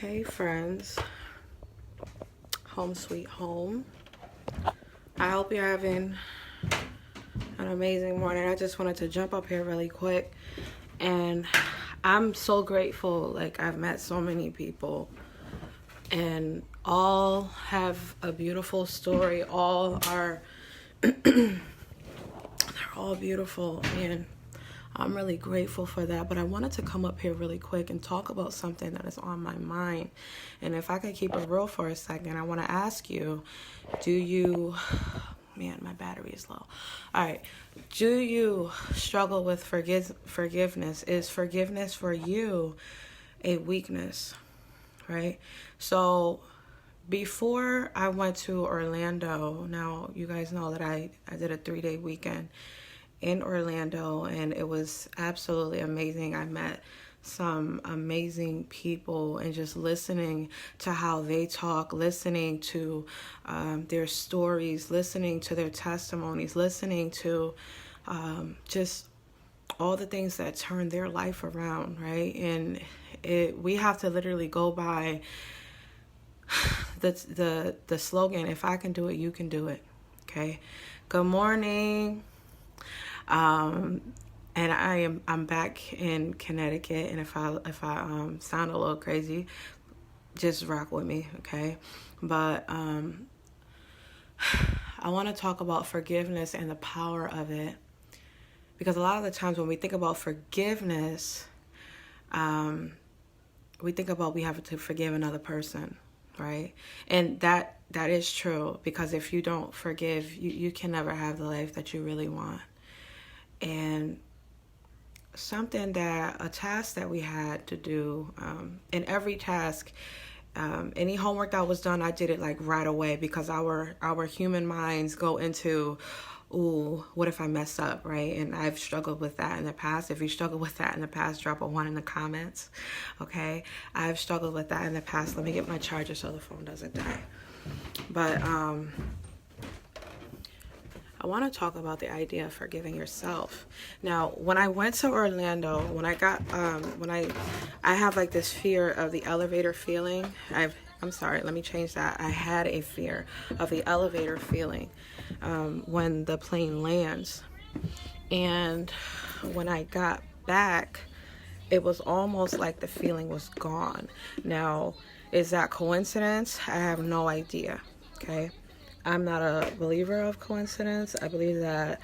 Hey friends, home sweet home. I hope you're having an amazing morning. I just wanted to jump up here really quick, and I'm so grateful. Like, I've met so many people and all have a beautiful story. All are they're all beautiful, and I'm really grateful for that. But I wanted to come up here really quick and talk about something that is on my mind. And if I could keep it real for a second, I want to ask you, do you, man, my battery is low. All right. Do you struggle with forgiveness? Is forgiveness for you a weakness? Right? So before I went to Orlando, now you guys know that I did a 3-day weekend in Orlando, and it was absolutely amazing. I met some amazing people, and just listening to how they talk, listening to their stories, listening to their testimonies, listening to just all the things that turn their life around, right? And we have to literally go by the slogan, if I can do it, you can do it. Okay. Good morning. And I'm back in Connecticut, and if I sound a little crazy, just rock with me, okay? But I want to talk about forgiveness and the power of it, because a lot of the times when we think about forgiveness, we think about we have to forgive another person, right? And that is true, because if you don't forgive, you can never have the life that you really want. And a task that we had to do, in every task, any homework that was done, I did it like right away, because our human minds go into, ooh, what if I mess up, right? And I've struggled with that in the past. If you struggle with that in the past, drop a 1 in the comments, okay? I've struggled with that in the past. Let me get my charger so the phone doesn't die. But I want to talk about the idea of forgiving yourself. Now, when I went to Orlando, I have like this fear of the elevator feeling. I'm sorry, let me change that. I had a fear of the elevator feeling when the plane lands. And when I got back, it was almost like the feeling was gone. Now, is that coincidence? I have no idea, okay? I'm not a believer of coincidence. I believe that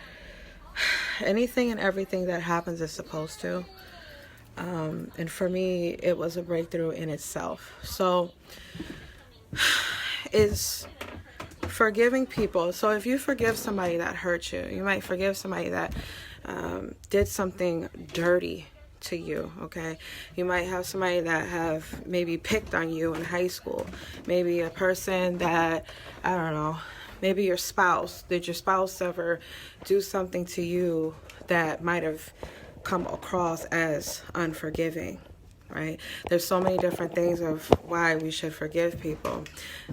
anything and everything that happens is supposed to. And for me, it was a breakthrough in itself. So, is forgiving people. So if you forgive somebody that hurt you, you might forgive somebody that did something dirty to you, okay? You might have somebody that have maybe picked on you in high school. Maybe a person that, I don't know, maybe your spouse. Did your spouse ever do something to you that might have come across as unforgiving, right? There's so many different things of why we should forgive people.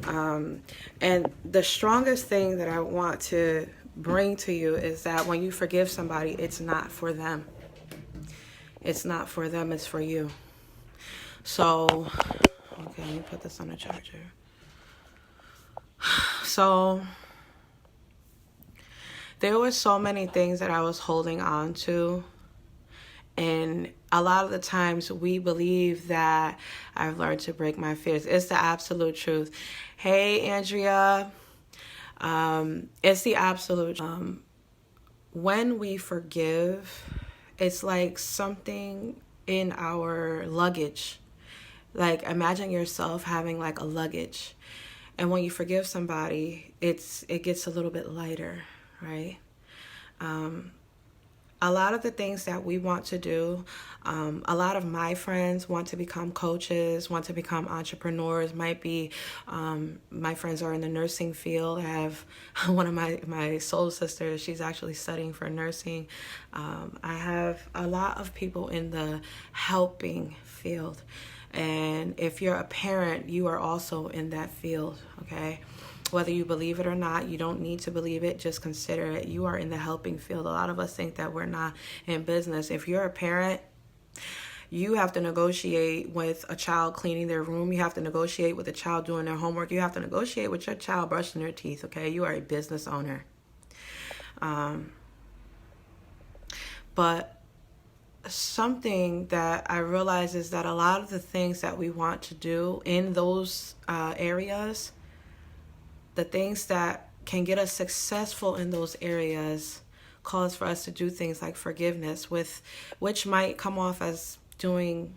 And the strongest thing that I want to bring to you is that when you forgive somebody, it's not for them. It's not for them, it's for you. So, okay, let me put this on the charger. So, there were so many things that I was holding on to. And a lot of the times we believe that I've learned to break my fears. It's the absolute truth. Hey, Andrea. It's the absolute truth. When we forgive, it's like something in our luggage. Like, imagine yourself having like a luggage. And when you forgive somebody, it gets a little bit lighter, right? A lot of the things that we want to do, a lot of my friends want to become coaches, want to become entrepreneurs, might be, my friends are in the nursing field. I have one of my soul sisters, she's actually studying for nursing. I have a lot of people in the helping field. And if you're a parent, you are also in that field, okay? Whether you believe it or not, you don't need to believe it. Just consider it. You are in the helping field. A lot of us think that we're not in business. If you're a parent, You have to negotiate with a child cleaning their room. You have to negotiate with a child doing their homework. You have to negotiate with your child brushing their teeth, okay? You are a business owner. But something that I realize is that a lot of the things that we want to do in those areas, the things that can get us successful in those areas, calls for us to do things like forgiveness, which might come off as doing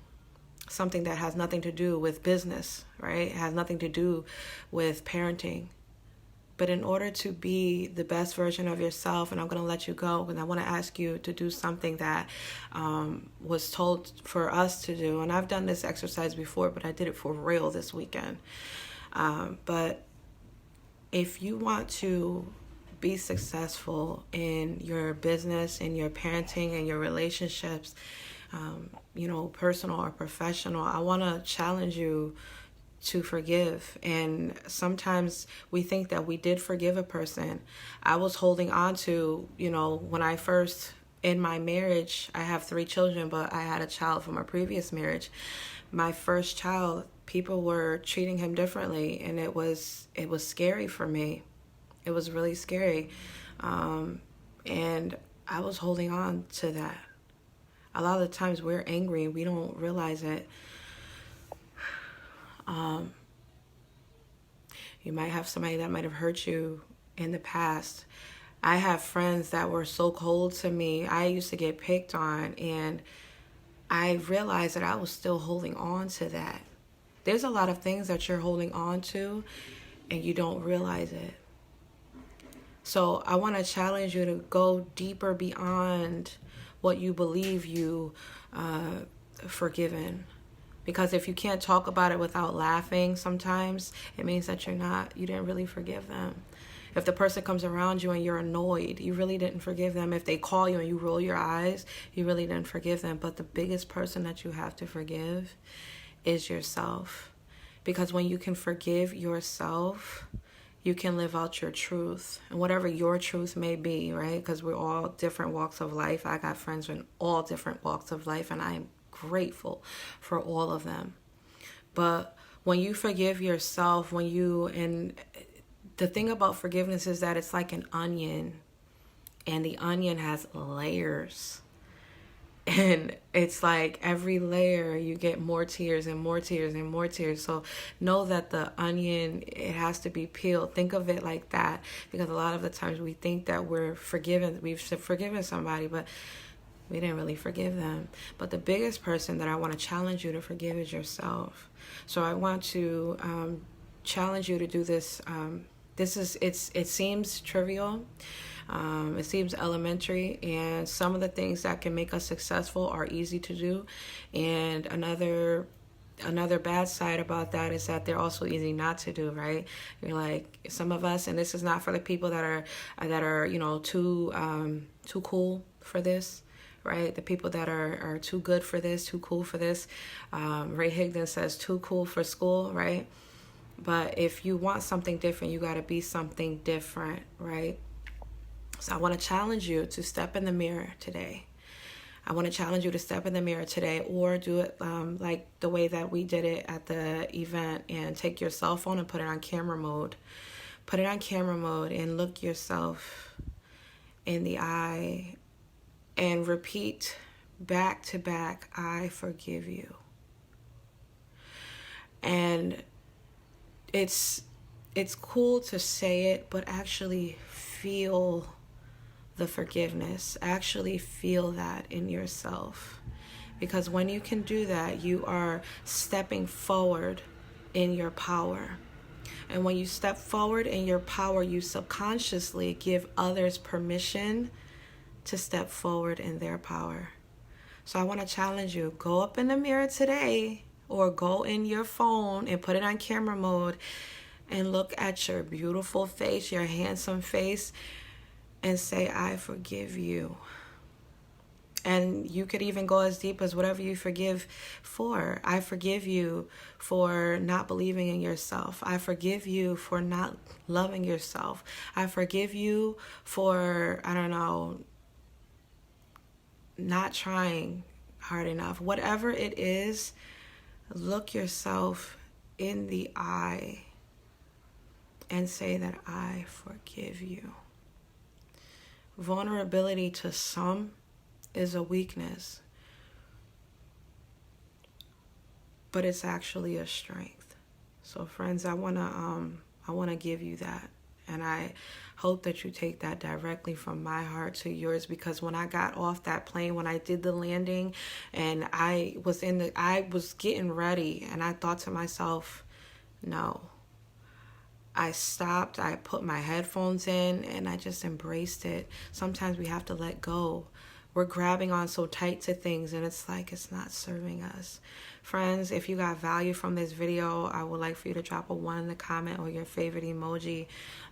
something that has nothing to do with business, right? It has nothing to do with parenting. But in order to be the best version of yourself, and I'm going to let you go, and I want to ask you to do something that was told for us to do. And I've done this exercise before, but I did it for real this weekend. But if you want to be successful in your business, in your parenting, and your relationships, personal or professional, I want to challenge you to forgive. And sometimes we think that we did forgive a person. I was holding on to, when I first, in my marriage, I have 3 children, but I had a child from a previous marriage. My first child, people were treating him differently, and it was scary for me. It was really scary. And I was holding on to that. A lot of the times we're angry, we don't realize it. You might have somebody that might have hurt you in the past. I have friends that were so cold to me. I used to get picked on, and I realized that I was still holding on to that. There's a lot of things that you're holding on to, and you don't realize it. So I want to challenge you to go deeper beyond what you believe you forgiven. Because if you can't talk about it without laughing sometimes, it means that you didn't really forgive them. If the person comes around you and you're annoyed, you really didn't forgive them. If they call you and you roll your eyes, you really didn't forgive them. But the biggest person that you have to forgive is yourself. Because when you can forgive yourself, you can live out your truth. And whatever your truth may be, right? Because we're all different walks of life. I got friends in all different walks of life, and I'm grateful for all of them. But when you forgive yourself, and the thing about forgiveness is that it's like an onion, and the onion has layers. And it's like every layer you get more tears and more tears and more tears. So know that the onion, it has to be peeled. Think of it like that, because a lot of the times we think that we've forgiven somebody, but we didn't really forgive them. But the biggest person that I want to challenge you to forgive is yourself. So I want to challenge you to do this. It seems trivial. It seems elementary, and some of the things that can make us successful are easy to do. And another bad side about that is that they're also easy not to do, right? You're like, some of us, and this is not for the people that are too cool for this, right? The people that are too good for this, too cool for this. Ray Higdon says too cool for school, right? But if you want something different, you got to be something different, right? So I want to challenge you to step in the mirror today. I want to challenge you to step in the mirror today, or do it like the way that we did it at the event, and take your cell phone and put it on camera mode. Put it on camera mode and look yourself in the eye and repeat back to back, I forgive you. And it's cool to say it, but actually feel the forgiveness. Actually feel that in yourself. Because when you can do that, you are stepping forward in your power. And when you step forward in your power, you subconsciously give others permission to step forward in their power. So I want to challenge you. Go up in the mirror today, or go in your phone and put it on camera mode, and look at your beautiful face, your handsome face, and say, I forgive you. And you could even go as deep as whatever you forgive for. I forgive you for not believing in yourself. I forgive you for not loving yourself. I forgive you for, not trying. hard enough. Whatever it is, look yourself in the eye and say that I forgive you. Vulnerability to some is a weakness, but it's actually a strength. So friends, I want to give you that. And I hope that you take that directly from my heart to yours, because when I got off that plane, when I did the landing and I was getting ready, and I thought to myself, no. I stopped, I put my headphones in, and I just embraced it. Sometimes we have to let go. We're grabbing on so tight to things, and it's like it's not serving us. Friends, if you got value from this video, I would like for you to drop a 1 in the comment or your favorite emoji.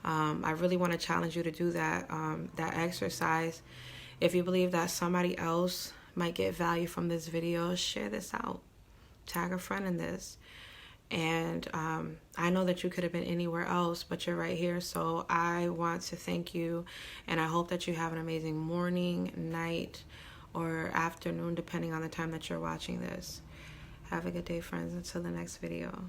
I really want to challenge you to do that exercise. If you believe that somebody else might get value from this video, share this out. Tag a friend in this. And I know that you could have been anywhere else, but you're right here. So I want to thank you, and I hope that you have an amazing morning, night, or afternoon, depending on the time that you're watching this. Have a good day, friends. Until the next video.